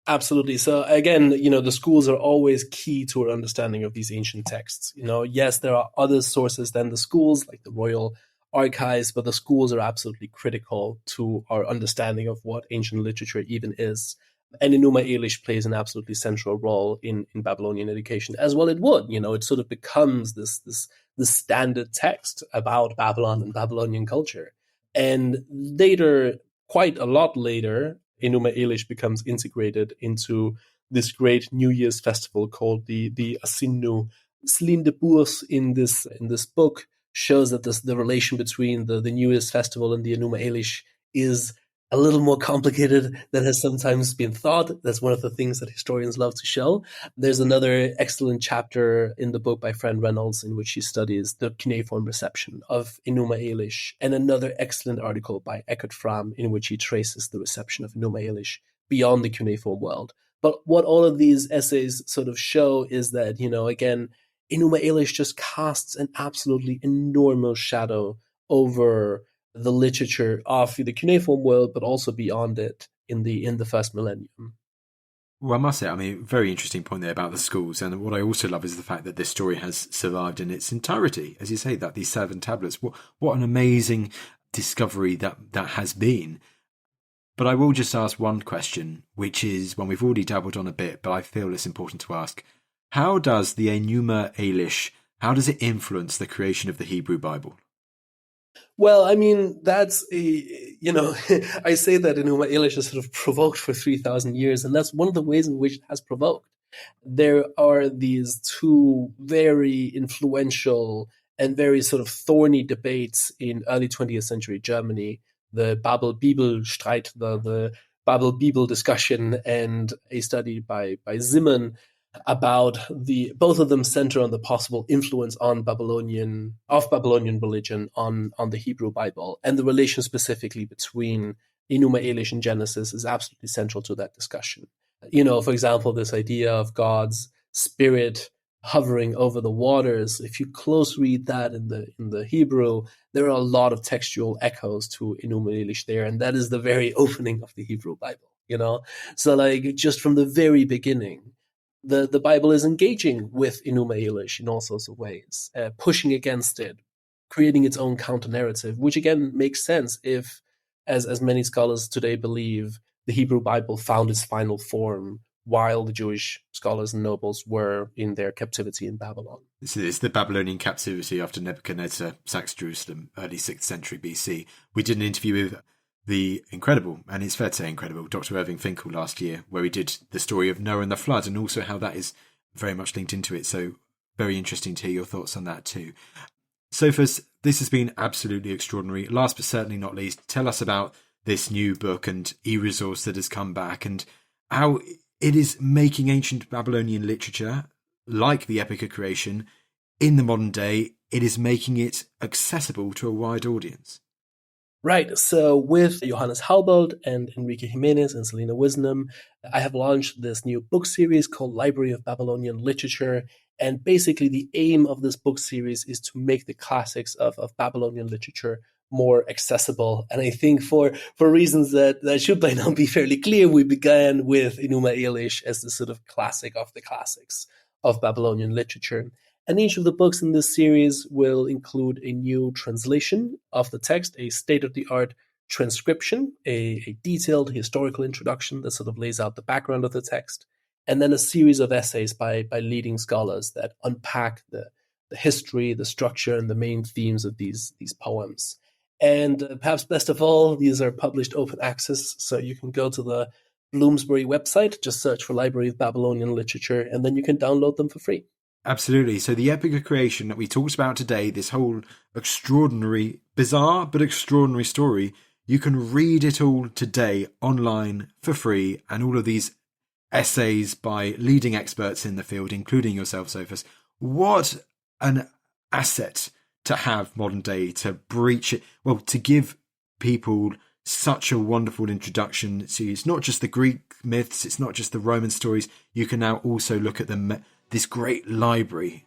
Absolutely. So again, the schools are always key to our understanding of these ancient texts. Yes, there are other sources than the schools, like the royal archives, but the schools are absolutely critical to our understanding of what ancient literature even is. And Enuma Elish plays an absolutely central role in Babylonian education, as well it would. It sort of becomes this standard text about Babylon and Babylonian culture. And later, quite a lot later, Enuma Elish becomes integrated into this great New Year's festival called the Asinnu. Celine de Bourse in this book shows that the relation between the New Year's festival and the Enuma Elish is a little more complicated than has sometimes been thought. That's one of the things that historians love to show. There's another excellent chapter in the book by Fran Reynolds in which he studies the cuneiform reception of Enuma Elish, and another excellent article by Eckert Fram in which he traces the reception of Enuma Elish beyond the cuneiform world. But what all of these essays sort of show is that, again, Enuma Elish just casts an absolutely enormous shadow over the literature of the cuneiform world, but also beyond it in the first millennium. Well, I must say, very interesting point there about the schools. And what I also love is the fact that this story has survived in its entirety. As you say, that these 7 tablets, what an amazing discovery that has been. But I will just ask one question, which is one we've already dabbled on a bit, but I feel it's important to ask. How does the Enuma Elish, how does it influence the creation of the Hebrew Bible? Well, that's I say that Enuma Elish is sort of provoked for 3,000 years, and that's one of the ways in which it has provoked. There are these 2 very influential and very sort of thorny debates in early 20th century Germany, the Babel-Bibel-Streit, the Babel-Bibel discussion, and a study by Zimmern about both of them center on the possible influence on Babylonian religion on the Hebrew Bible, and the relation specifically between Enuma Elish and Genesis is absolutely central to that discussion. For example, this idea of God's spirit hovering over the waters. If you close read that in the Hebrew, there are a lot of textual echoes to Enuma Elish there, and that is the very opening of the Hebrew Bible. So like just from the very beginning, the Bible is engaging with Enuma Elish in all sorts of ways, pushing against it, creating its own counter-narrative, which again makes sense if, as many scholars today believe, the Hebrew Bible found its final form while the Jewish scholars and nobles were in their captivity in Babylon. It's the Babylonian captivity after Nebuchadnezzar sacks Jerusalem, early 6th century BC. We did an interview with the incredible, and it's fair to say incredible, Dr. Irving Finkel last year, where he did the story of Noah and the flood, and also how that is very much linked into it. So very interesting to hear your thoughts on that too. Sophus, this has been absolutely extraordinary. Last but certainly not least, tell us about this new book and e-resource that has come back, and how it is making ancient Babylonian literature, like the Epic of Creation, in the modern day. It is making it accessible to a wide audience. Right. So with Johannes Haubold and Enrique Jimenez and Selena Wisnam, I have launched this new book series called Library of Babylonian Literature. And basically the aim of this book series is to make the classics of Babylonian literature more accessible. And I think for reasons that should by now be fairly clear, we began with Enuma Elish as the sort of classic of the classics of Babylonian literature. And each of the books in this series will include a new translation of the text, a state-of-the-art transcription, a detailed historical introduction that sort of lays out the background of the text, and then a series of essays by leading scholars that unpack the history, the structure, and the main themes of these poems. And perhaps best of all, these are published open access, so you can go to the Bloomsbury website, just search for Library of Babylonian Literature, and then you can download them for free. Absolutely. So the epic of creation that we talked about today, this whole extraordinary, bizarre but extraordinary story, you can read it all today online for free, and all of these essays by leading experts in the field, including yourself, Sophus. What an asset to have modern day, to breach it, well, to give people such a wonderful introduction to, it's not just the Greek myths, it's not just the Roman stories. You can now also look at this great library